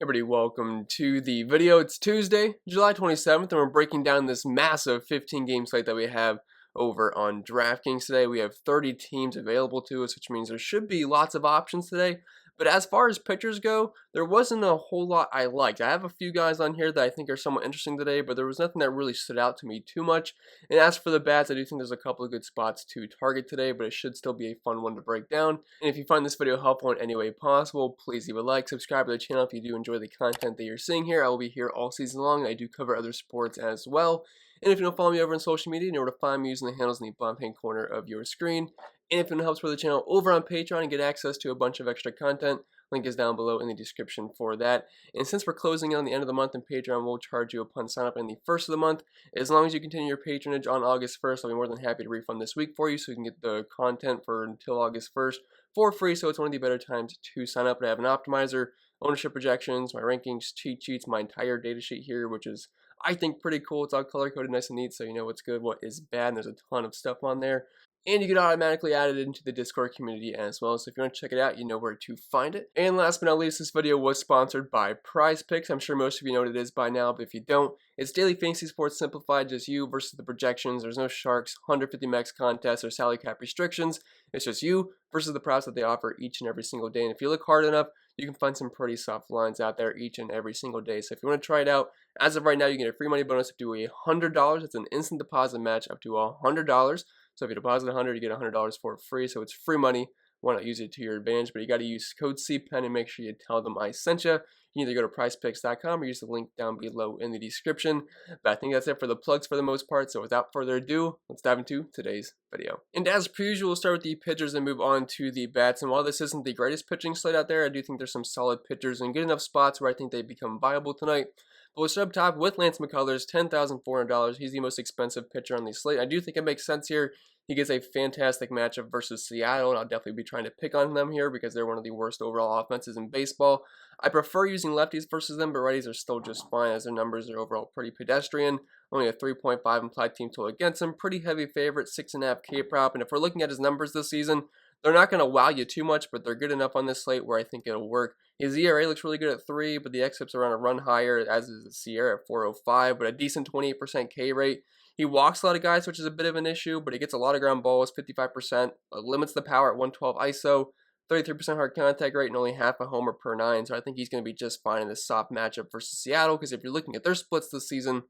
Everybody, welcome to the video. It's Tuesday, July 27th, and we're breaking down this massive 15-game slate that we have over on DraftKings today. We have 30 teams available to us, which means there should be lots of options today. But as far as pitchers go, there wasn't a whole lot I liked. I have a few guys on here that I think are somewhat interesting today, but there was nothing that really stood out to me too much. And as for the bats, I do think there's a couple of good spots to target today, but it should still be a fun one to break down. And if you find this video helpful in any way possible, please leave a like, subscribe to the channel if you do enjoy the content that you're seeing here. I will be here all season long. I do cover other sports as well. And if you don't follow me over on social media, you know where to find me using the handles in the bottom right corner of your screen. And if it helps for the channel, over on Patreon and get access to a bunch of extra content. Link is down below in the description for that. And since we're closing on the end of the month, and Patreon will charge you upon sign up in the first of the month, as long as you continue your patronage on August 1st, I'll be more than happy to refund this week for you so you can get the content for until August 1st for free. So it's one of the better times to sign up. I have an optimizer, ownership projections, my rankings, cheat sheets, my entire data sheet here, which is, I think, pretty cool. It's all color coded nice and neat, so you know what's good, what is bad, and there's a ton of stuff on there. And you get automatically added into the Discord community as well. So if you want to check it out, you know where to find it. And last but not least, this video was sponsored by Prize Picks. I'm sure most of you know what it is by now, but if you don't, it's daily fantasy sports simplified, just you versus the projections. There's no sharks, 150 max contests, or salary cap restrictions. It's just you versus the props that they offer each and every single day. And if you look hard enough, you can find some pretty soft lines out there each and every single day. So if you want to try it out, as of right now, you get a free money bonus up to $100. It's an instant deposit match up to $100. So if you deposit $100, you get $100 for free. So it's free money. Why not use it to your advantage? But you got to use code CPEN and make sure you tell them I sent you. You can either go to PrizePicks.com or use the link down below in the description. But I think that's it for the plugs for the most part. So without further ado, let's dive into today's video. And as per usual, we'll start with the pitchers and move on to the bats. And while this isn't the greatest pitching slate out there, I do think there's some solid pitchers and good enough spots where I think they become viable tonight. But we'll start up top with Lance McCullers, $10,400. He's the most expensive pitcher on the slate. I do think it makes sense here. He gets a fantastic matchup versus Seattle, and I'll definitely be trying to pick on them here because they're one of the worst overall offenses in baseball. I prefer using lefties versus them, but righties are still just fine as their numbers are overall pretty pedestrian. Only a 3.5 implied team total against him. Pretty heavy favorite, 6.5 K prop. And if we're looking at his numbers this season, they're not going to wow you too much, but they're good enough on this slate where I think it'll work. His ERA looks really good at 3, but the xFIP's around a run higher, as is the Sierra at 4.05, but a decent 28% K rate. He walks a lot of guys, which is a bit of an issue, but he gets a lot of ground balls, 55%, limits the power at 112 ISO, 33% hard contact rate, and only half a homer per 9. So I think he's going to be just fine in this soft matchup versus Seattle, because if you're looking at their splits this season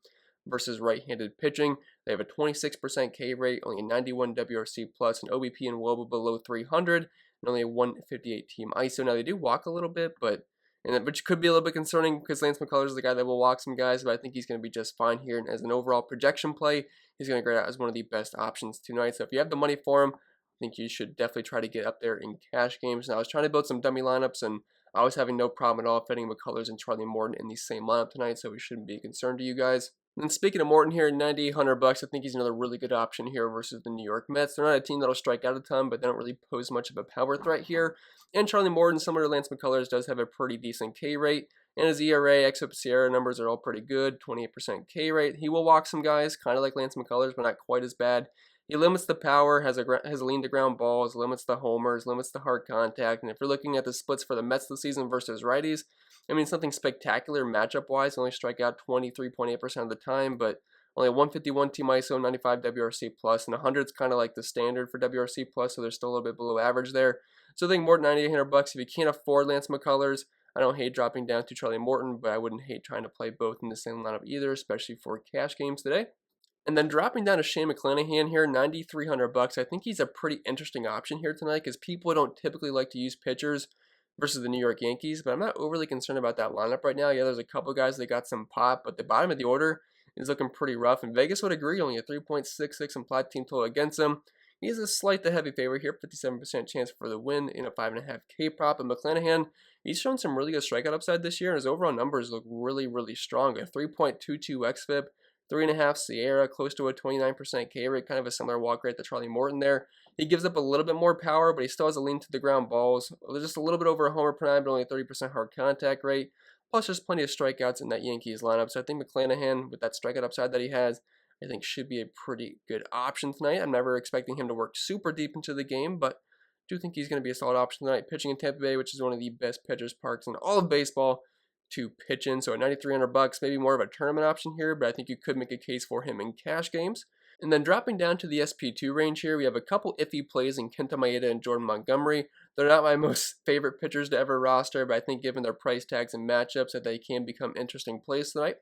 versus right-handed pitching, they have a 26% K rate, only a 91 WRC plus, an OBP and WOBA below 300, and only a 158 team ISO. Now they do walk a little bit, which could be a little bit concerning because Lance McCullers is the guy that will walk some guys, but I think he's going to be just fine here. And as an overall projection play, he's going to grade out as one of the best options tonight. So if you have the money for him, I think you should definitely try to get up there in cash games. Now, I was trying to build some dummy lineups, and I was having no problem at all fitting McCullers and Charlie Morton in the same lineup tonight, so we shouldn't be a concern to you guys. And speaking of Morton here, $9,800, I think he's another really good option here versus the New York Mets. They're not a team that'll strike out a ton, but they don't really pose much of a power threat here. And Charlie Morton, similar to Lance McCullers, does have a pretty decent K rate. And his ERA, xFIP, Sierra numbers are all pretty good, 28% K rate. He will walk some guys, kind of like Lance McCullers, but not quite as bad. He limits the power, has a lean to ground balls, limits the homers, limits the hard contact. And if you're looking at the splits for the Mets this season versus righties, I mean, something spectacular matchup-wise. Only strike out 23.8% of the time, but only a 151 team ISO, 95 WRC plus, and 100 is kind of like the standard for WRC plus, so they're still a little bit below average there. So I think Morton, $9,800. If you can't afford Lance McCullers, I don't hate dropping down to Charlie Morton, but I wouldn't hate trying to play both in the same lineup either, especially for cash games today. And then dropping down to Shane McClanahan here, $9,300. I think he's a pretty interesting option here tonight because people don't typically like to use pitchers versus the New York Yankees, but I'm not overly concerned about that lineup right now. Yeah, there's a couple guys that got some pop, but the bottom of the order is looking pretty rough, and Vegas would agree, only a 3.66 implied team total against him. He's a slight to heavy favorite here, 57% chance for the win in a 5.5 K prop. And McClanahan, he's shown some really good strikeout upside this year, and his overall numbers look really, really strong. A 3.22 xFIP, 3.5 Sierra, close to a 29% K rate, kind of a similar walk rate to Charlie Morton there. He gives up a little bit more power, but he still has a lean to the ground balls. Just a little bit over a homer per 9, but only a 30% hard contact rate. Plus, there's plenty of strikeouts in that Yankees lineup. So I think McClanahan, with that strikeout upside that he has, I think should be a pretty good option tonight. I'm never expecting him to work super deep into the game, but I do think he's going to be a solid option tonight. Pitching in Tampa Bay, which is one of the best pitchers parks in all of baseball. to pitch in. So at 9,300 bucks, maybe more of a tournament option here, but I think you could make a case for him in cash games. And then dropping down to the SP2 range here, we have a couple iffy plays in Kenta Maeda and Jordan Montgomery. They're not my most favorite pitchers to ever roster, but I think given their price tags and matchups that they can become interesting plays tonight.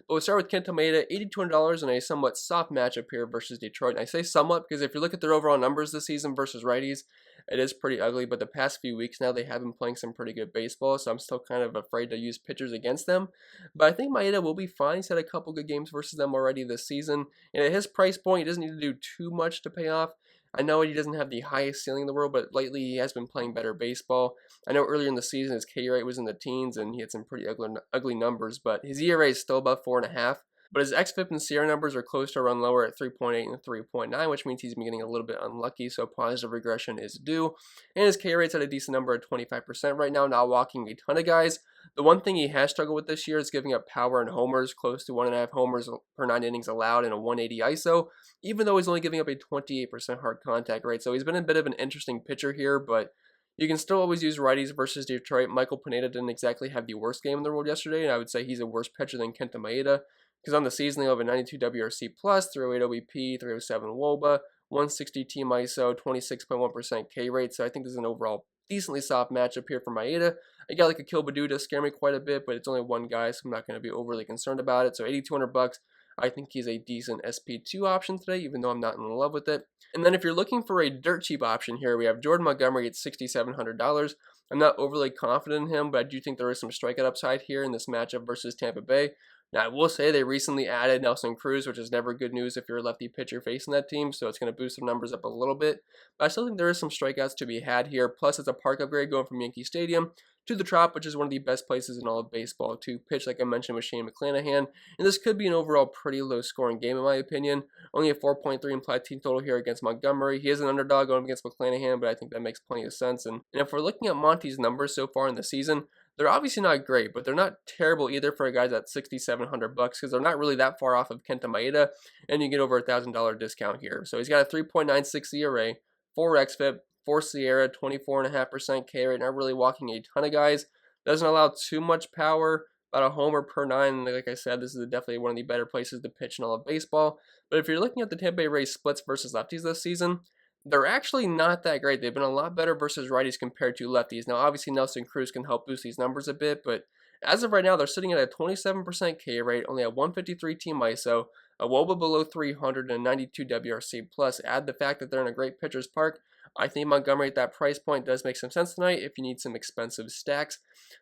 But we'll start with Kenta Maeda, $8,200 in a somewhat soft matchup here versus Detroit. And I say somewhat because if you look at their overall numbers this season versus righties, it is pretty ugly, but the past few weeks now they have been playing some pretty good baseball, so I'm still kind of afraid to use pitchers against them. But I think Maeda will be fine. He's had a couple good games versus them already this season, and at his price point, he doesn't need to do too much to pay off. I know he doesn't have the highest ceiling in the world, but lately he has been playing better baseball. I know earlier in the season his K rate was in the teens, and he had some pretty ugly numbers, but his ERA is still above 4.5. But his xFIP and SIERA numbers are close to run lower at 3.8 and 3.9, which means he's been getting a little bit unlucky, so positive regression is due. And his K rate's at a decent number at 25% right now, not walking a ton of guys. The one thing he has struggled with this year is giving up power and homers, close to 1.5 homers per 9 innings allowed in a 180 ISO, even though he's only giving up a 28% hard contact rate. So he's been a bit of an interesting pitcher here, but you can still always use righties versus Detroit. Michael Pineda didn't exactly have the worst game in the world yesterday, and I would say he's a worse pitcher than Kenta Maeda, because on the season they have a 92 WRC+, 308 OBP, 307 WOBA, 160 team ISO, 26.1% K rate, so I think this is an overall decently soft matchup here for Maeda. A guy like Akil Baddoo does scare me quite a bit, but it's only one guy, so I'm not going to be overly concerned about it. So 8,200 bucks, I think he's a decent SP2 option today, even though I'm not in love with it. And then if you're looking for a dirt cheap option here, we have Jordan Montgomery at $6,700. I'm not overly confident in him, but I do think there is some strikeout upside here in this matchup versus Tampa Bay. Now, I will say they recently added Nelson Cruz, which is never good news if you're a lefty pitcher facing that team, so it's going to boost their numbers up a little bit. But I still think there is some strikeouts to be had here. Plus, it's a park upgrade going from Yankee Stadium to the Trop, which is one of the best places in all of baseball to pitch, like I mentioned with Shane McClanahan. And this could be an overall pretty low-scoring game, in my opinion. Only a 4.3 implied team total here against Montgomery. He is an underdog going against McClanahan, but I think that makes plenty of sense. And if we're looking at Monty's numbers so far in the season, they're obviously not great, but they're not terrible either for a guy that's $6,700 because they're not really that far off of Kenta Maeda, and you get over a $1,000 discount here. So he's got a 3.96 ERA, 4 xFIP, 4 SIERA, 24.5% K rate, not really walking a ton of guys. Doesn't allow too much power, about a homer per 9. Like I said, this is definitely one of the better places to pitch in all of baseball. But if you're looking at the Tampa Bay Rays splits versus lefties this season, they're actually not that great. They've been a lot better versus righties compared to lefties. Now, obviously, Nelson Cruz can help boost these numbers a bit, but as of right now, they're sitting at a 27% K rate, only at 153 team ISO, a WOBA below 300, and 92 WRC+. Add the fact that they're in a great pitcher's park. I think Montgomery at that price point does make some sense tonight if you need some expensive stacks.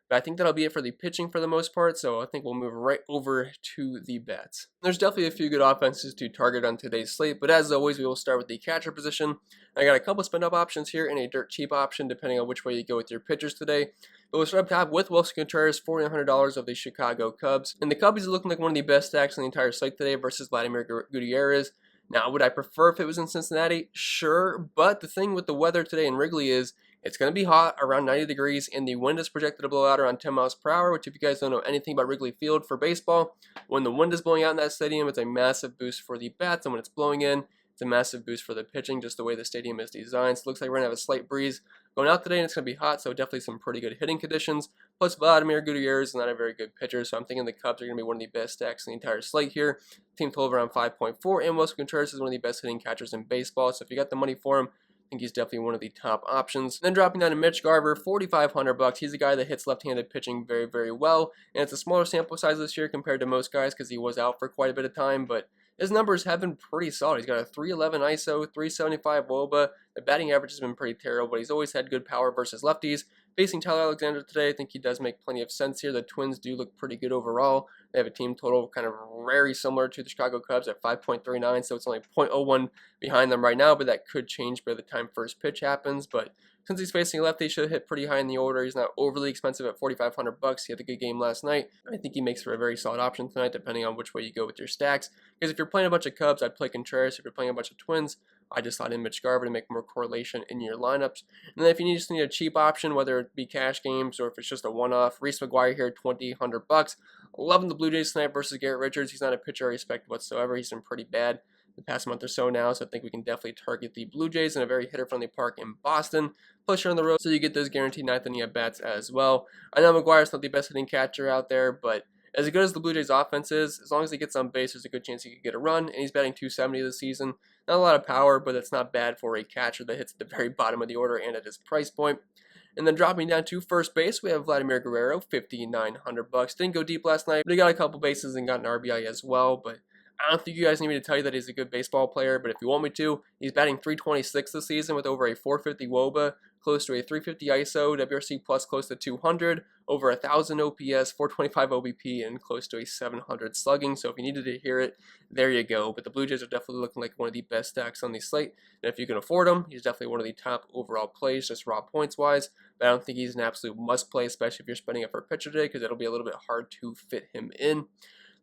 But I think that'll be it for the pitching for the most part, so I think we'll move right over to the bets. There's definitely a few good offenses to target on today's slate, but as always, we will start with the catcher position. I got a couple spend-up options here and a dirt cheap option, depending on which way you go with your pitchers today. But we'll start up top with Willson Contreras, $4,900 of the Chicago Cubs. And the Cubbies are looking like one of the best stacks on the entire slate today versus Vladimir Gutierrez. Now, would I prefer if it was in Cincinnati? Sure, but the thing with the weather today in Wrigley is it's going to be hot, around 90 degrees, and the wind is projected to blow out around 10 miles per hour, which if you guys don't know anything about Wrigley Field for baseball, when the wind is blowing out in that stadium, it's a massive boost for the bats, and when it's blowing in, it's a massive boost for the pitching, just the way the stadium is designed. So it looks like we're going to have a slight breeze going out today, and it's going to be hot, so definitely some pretty good hitting conditions. Plus, Vladimir Gutierrez is not a very good pitcher, so I'm thinking the Cubs are going to be one of the best stacks in the entire slate here. Team total around 5.4, and Willson Contreras is one of the best hitting catchers in baseball, so if you got the money for him, I think he's definitely one of the top options. Then dropping down to Mitch Garver, $4,500. He's a guy that hits left-handed pitching very, very well, and it's a smaller sample size this year compared to most guys because he was out for quite a bit of time, but his numbers have been pretty solid. He's got a 311 ISO, 375 WOBA. The batting average has been pretty terrible, but he's always had good power versus lefties. Facing Tyler Alexander today, I think he does make plenty of sense here. The Twins do look pretty good overall. They have a team total kind of very similar to the Chicago Cubs at 5.39, so it's only 0.01 behind them right now, but that could change by the time first pitch happens. But since he's facing lefty, he should hit pretty high in the order. He's not overly expensive at $4,500. He had a good game last night. I think he makes for a very solid option tonight, depending on which way you go with your stacks. Because if you're playing a bunch of Cubs, I'd play Contreras. If you're playing a bunch of Twins, I just slot in Mitch Garver to make more correlation in your lineups. And then if you just need a cheap option, whether it be cash games or if it's just a one-off, Reese McGuire here, $2,100. Loving the Blue Jays tonight versus Garrett Richards. He's not a pitcher I respect whatsoever. He's been pretty bad. the past month or so now, so I think we can definitely target the Blue Jays in a very hitter-friendly park in Boston. Plus, you're on the road, so you get those guaranteed ninth inning at-bats as well. I know McGuire's not the best hitting catcher out there, but as good as the Blue Jays offense is, as long as he gets on base, there's a good chance he could get a run, and he's batting .270 this season. Not a lot of power, but that's not bad for a catcher that hits at the very bottom of the order and at his price point. And then dropping down to first base, we have Vladimir Guerrero, $5,900. Didn't go deep last night, but he got a couple bases and got an RBI as well. But I don't think you guys need me to tell you that he's a good baseball player, but if you want me to, he's batting .326 this season with over a .450 WOBA, close to a .350 ISO, WRC plus close to 200, over 1,000 OPS, .425 OBP, and close to a 700 slugging. So if you needed to hear it, there you go. But the Blue Jays are definitely looking like one of the best stacks on the slate. And if you can afford him, he's definitely one of the top overall plays, just raw points-wise. But I don't think he's an absolute must-play, especially if you're spending it for a pitcher today, because it'll be a little bit hard to fit him in.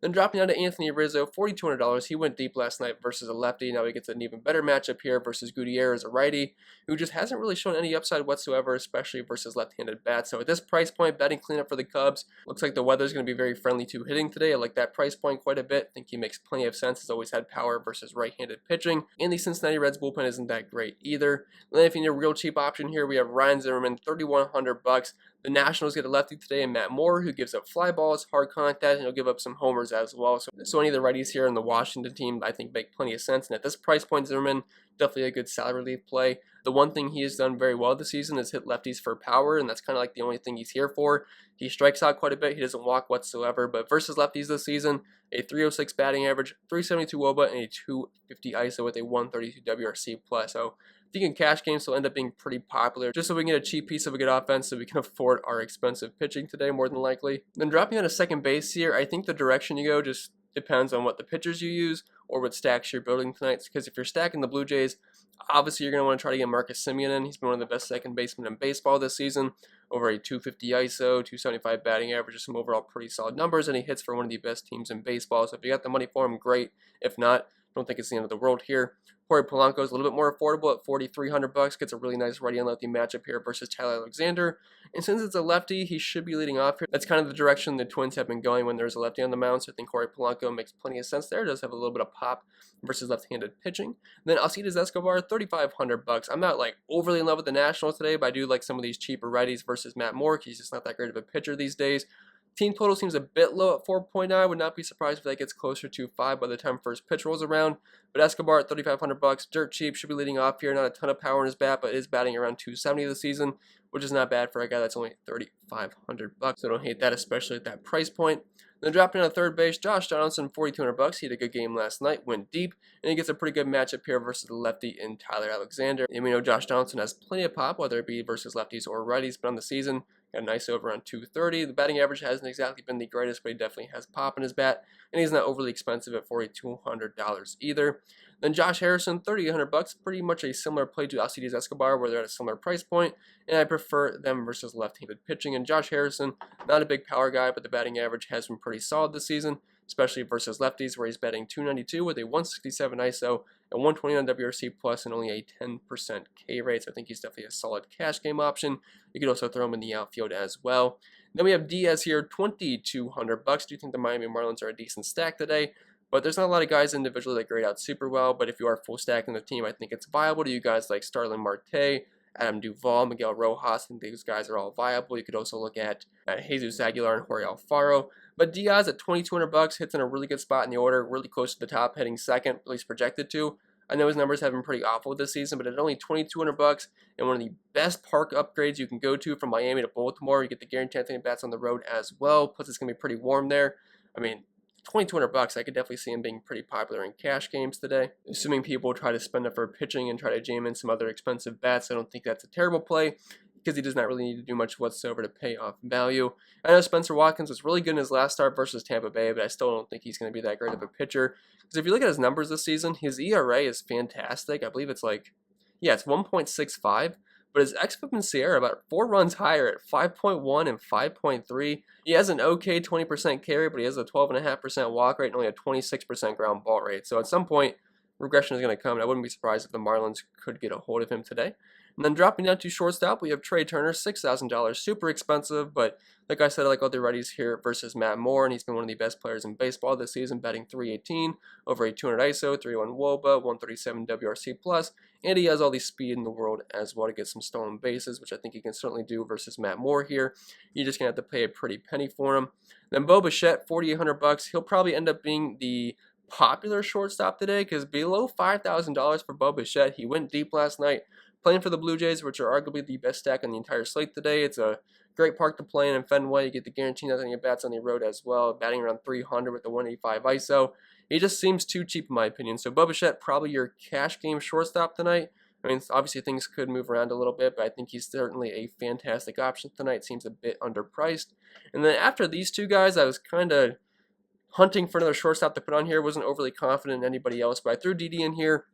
Then dropping down to Anthony Rizzo, $4,200. He went deep last night versus a lefty. Now he gets an even better matchup here versus Gutierrez, a righty, who just hasn't really shown any upside whatsoever, especially versus left-handed bats. So at this price point, betting cleanup for the Cubs. Looks like the weather's going to be very friendly to hitting today. I like that price point quite a bit. I think he makes plenty of sense. He's always had power versus right-handed pitching. And the Cincinnati Reds bullpen isn't that great either. And then if you need a real cheap option here, we have Ryan Zimmerman, $3,100. The Nationals get a lefty today in Matt Moore, who gives up fly balls, hard contact, and he'll give up some homers as well. So any of the righties here in the Washington team, I think, make plenty of sense. And at this price point, Zimmerman, definitely a good salary relief play. The one thing he has done very well this season is hit lefties for power, and that's kind of like the only thing he's here for. He strikes out quite a bit. He doesn't walk whatsoever, but versus lefties this season, a .306 batting average, .372 WOBA, and a .250 ISO with a .132 WRC plus. So I think in cash games will end up being pretty popular, just so we can get a cheap piece of a good offense so we can afford our expensive pitching today more than likely. Then dropping on a second base here, I think the direction you go just depends on what the pitchers you use or what stacks you're building tonight. Because if you're stacking the Blue Jays, obviously you're going to want to try to get Marcus Semien in. He's been one of the best second basemen in baseball this season. Over a .250 ISO, .275 batting average, just some overall pretty solid numbers, and he hits for one of the best teams in baseball. So if you got the money for him, great. If not, don't think it's the end of the world here. Jorge Polanco is a little bit more affordable at $4,300. Gets a really nice righty and lefty matchup here versus Tyler Alexander. And since it's a lefty, he should be leading off here. That's kind of the direction the Twins have been going when there's a lefty on the mound. So I think Jorge Polanco makes plenty of sense there. Does have a little bit of pop versus left-handed pitching. Then Alcides Escobar, $3,500. I'm not like overly in love with the Nationals today, but I do like some of these cheaper righties versus Matt Moore. He's just not that great of a pitcher these days. Team total seems a bit low at 4.9. Would not be surprised if that gets closer to 5 by the time first pitch rolls around. But Escobar at $3,500, dirt cheap, should be leading off here. Not a ton of power in his bat, but is batting around .270 this season, which is not bad for a guy that's only $3,500. So don't hate that, especially at that price point. Then dropping on third base, Josh Donaldson, $4,200. He had a good game last night, went deep, and he gets a pretty good matchup here versus the lefty in Tyler Alexander. And we know Josh Donaldson has plenty of pop, whether it be versus lefties or righties, but on the season, got a nice over on .230. The batting average hasn't exactly been the greatest, but he definitely has pop in his bat, and he's not overly expensive at $4,200 either. Then Josh Harrison, $3,800, pretty much a similar play to Alcides Escobar, where they're at a similar price point, and I prefer them versus left-handed pitching. And Josh Harrison, not a big power guy, but the batting average has been pretty solid this season, especially versus lefties, where he's batting .292 with a .167 ISO and .129 WRC plus and only a 10% K rate. So I think he's definitely a solid cash game option. You could also throw him in the outfield as well. Then we have Diaz here, $2,200. Do you think the Miami Marlins are a decent stack today? But there's not a lot of guys individually that grade out super well. But if you are full stacking the team, I think it's viable to you guys like Starlin Marte, Adam Duvall, Miguel Rojas. I think these guys are all viable. You could also look at Jesus Aguilar and Jorge Alfaro. But Diaz at $2,200 hits in a really good spot in the order, really close to the top, hitting second, at least projected to. I know his numbers have been pretty awful this season, but at only $2,200 and one of the best park upgrades you can go to from Miami to Baltimore, you get the guaranteed bats on the road as well. Plus, it's going to be pretty warm there. I mean, $2,200, I could definitely see him being pretty popular in cash games today. Assuming people try to spend it for pitching and try to jam in some other expensive bats, I don't think that's a terrible play because he does not really need to do much whatsoever to pay off value. I know Spencer Watkins was really good in his last start versus Tampa Bay, but I still don't think he's going to be that great of a pitcher. Because if you look at his numbers this season, his ERA is fantastic. I believe it's like, yeah, it's 1.65. But his xFIP and Sierra about 4 runs higher at 5.1 and 5.3. He has an okay 20% carry, but he has a 12.5% walk rate and only a 26% ground ball rate. So at some point, regression is going to come, and I wouldn't be surprised if the Marlins could get a hold of him today. And then dropping down to shortstop, we have Trey Turner, $6,000, super expensive, but like I said, I like other righties here versus Matt Moore, and he's been one of the best players in baseball this season, batting .318, over a 200 ISO, 3-1 WOBA, 137 WRC+, and he has all the speed in the world as well to get some stolen bases, which I think he can certainly do versus Matt Moore here. You're just going to have to pay a pretty penny for him. Then Bo Bichette, $4,800. He'll probably end up being the popular shortstop today because below $5,000 for Bo Bichette. He went deep last night playing for the Blue Jays, which are arguably the best stack on the entire slate today. It's a great park to play in Fenway. You get the guarantee nothing at bats on the road as well, batting around 300 with the 185 ISO. He just seems too cheap in my opinion. So Bo Bichette, probably your cash game shortstop tonight. I mean, obviously things could move around a little bit, but I think he's certainly a fantastic option tonight. Seems a bit underpriced. And then after these two guys, I was kind of hunting for another shortstop to put on here. Wasn't overly confident in anybody else, but I threw Didi in here.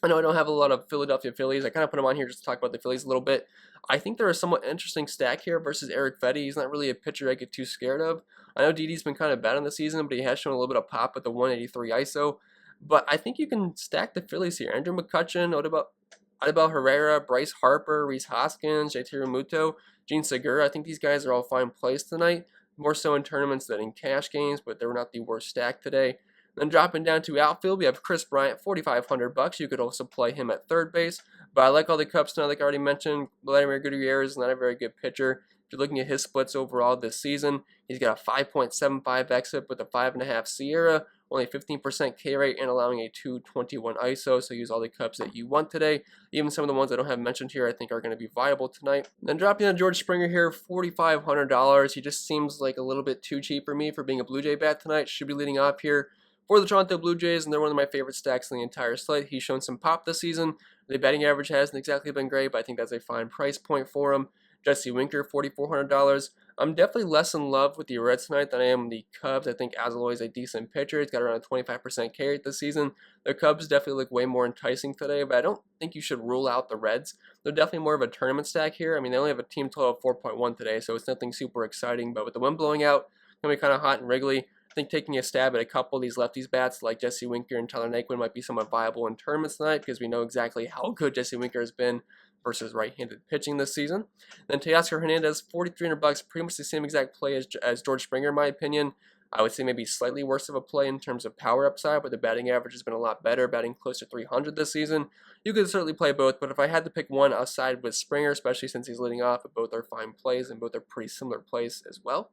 I know I don't have a lot of Philadelphia Phillies. I kind of put him on here just to talk about the Phillies a little bit. I think they're a somewhat interesting stack here versus Eric Fetty. He's not really a pitcher I get too scared of. I know Didi's been kind of bad in the season, but he has shown a little bit of pop with the 183 ISO. But I think you can stack the Phillies here. Andrew McCutchen, Odubel Herrera, Bryce Harper, Rhys Hoskins, J.T. Realmuto, Gene Segura. I think these guys are all fine plays tonight. More so in tournaments than in cash games, but they were not the worst stack today. Then dropping down to outfield, we have Chris Bryant, $4,500. You could also play him at third base. But I like all the Cubs tonight, like I already mentioned. Vladimir Guerrero is not a very good pitcher. If you're looking at his splits overall this season, he's got a 5.75 xFIP with a 5.5 Sierra, only 15% K rate, and allowing a 221 ISO. So use all the Cubs that you want today. Even some of the ones I don't have mentioned here, I think are going to be viable tonight. Then dropping on George Springer here, $4,500. He just seems like a little bit too cheap for me for being a Blue Jay bat tonight. Should be leading off here for the Toronto Blue Jays, and they're one of my favorite stacks in the entire slate. He's shown some pop this season. The batting average hasn't exactly been great, but I think that's a fine price point for him. Jesse Winker, $4,400. I'm definitely less in love with the Reds tonight than I am the Cubs. I think Azaloy is a decent pitcher. He's got around a 25% K rate this season. The Cubs definitely look way more enticing today, but I don't think you should rule out the Reds. They're definitely more of a tournament stack here. I mean, they only have a team total of 4.1 today, so it's nothing super exciting, but with the wind blowing out, it's going to be kind of hot and wriggly. I think taking a stab at a couple of these lefties bats like Jesse Winker and Tyler Naquin might be somewhat viable in tournaments tonight because we know exactly how good Jesse Winker has been versus right-handed pitching this season. Then Teoscar Hernandez, $4,300, pretty much the same exact play as George Springer in my opinion. I would say maybe slightly worse of a play in terms of power upside, but the batting average has been a lot better, batting close to 300 this season. You could certainly play both, but if I had to pick one, I'll side with Springer, especially since he's leading off, but both are fine plays and both are pretty similar plays as well.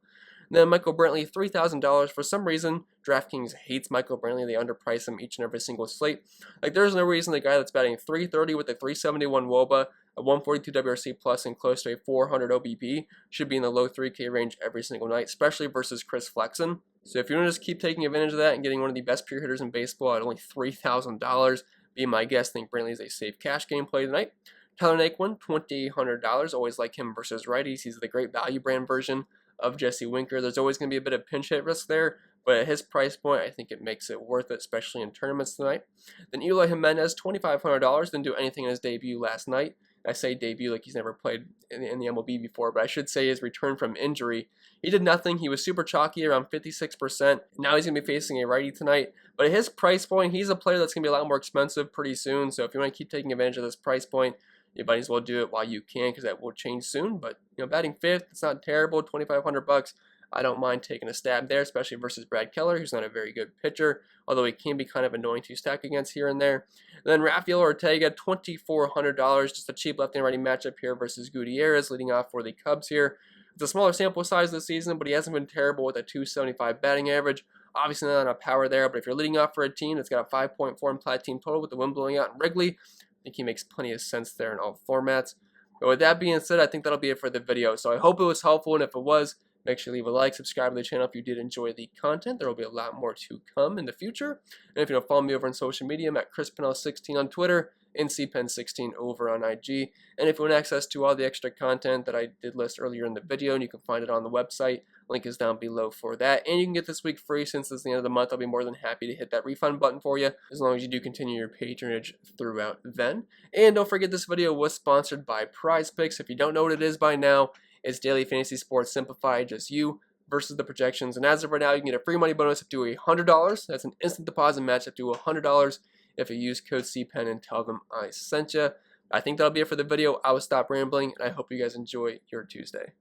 Then Michael Brantley, $3,000. For some reason, DraftKings hates Michael Brantley. They underprice him each and every single slate. Like, there's no reason the guy that's batting .330 with a 371 WOBA, a 142 WRC+, and close to a 400 OBP should be in the low 3K range every single night, especially versus Chris Flexen. So if you want to just keep taking advantage of that and getting one of the best pure hitters in baseball at only $3,000, be my guest. I think Brantley is a safe cash game play tonight. Tyler Naquin, $2,800. Always like him versus righties. He's the great value brand version of Jesse Winker. There's always going to be a bit of pinch hit risk there, but at his price point, I think it makes it worth it, especially in tournaments tonight. Then Eloy Jimenez, $2,500. Didn't do anything in his debut last night. I say debut like he's never played in the MLB before, but I should say his return from injury. He did nothing. He was super chalky, around 56%. Now he's going to be facing a righty tonight. But at his price point, he's a player that's going to be a lot more expensive pretty soon. So if you want to keep taking advantage of this price point, you might as well do it while you can because that will change soon. But batting fifth, it's not terrible. $2,500. I don't mind taking a stab there, especially versus Brad Keller, who's not a very good pitcher, although he can be kind of annoying to stack against here and there. And then Raphael Ortega, $2,400, just a cheap left and righty matchup here versus Gutierrez, leading off for the Cubs here. It's a smaller sample size this season, but he hasn't been terrible with a 275 batting average. Obviously not enough power there, but if you're leading off for a team that's got a 5.4 implied team total with the wind blowing out in Wrigley, I think he makes plenty of sense there in all formats. But with that being said, I think that'll be it for the video. So I hope it was helpful, and if it was, make sure you leave a like, subscribe to the channel if you did enjoy the content. There will be a lot more to come in the future. And if you don't follow me over on social media, I'm at ChrisPennell16 on Twitter and CPenn16 over on IG. And if you want access to all the extra content that I did list earlier in the video, and you can find it on the website, link is down below for that. And you can get this week free since it's the end of the month. I'll be more than happy to hit that refund button for you as long as you do continue your patronage throughout then. And don't forget, this video was sponsored by Prize Picks. If you don't know what it is by now, it's daily fantasy sports simplified, just you versus the projections. And as of right now, you can get a free money bonus up to $100. That's an instant deposit match up to $100 if you use code CPEN and tell them I sent you. I think that'll be it for the video. I will stop rambling, and I hope you guys enjoy your Tuesday.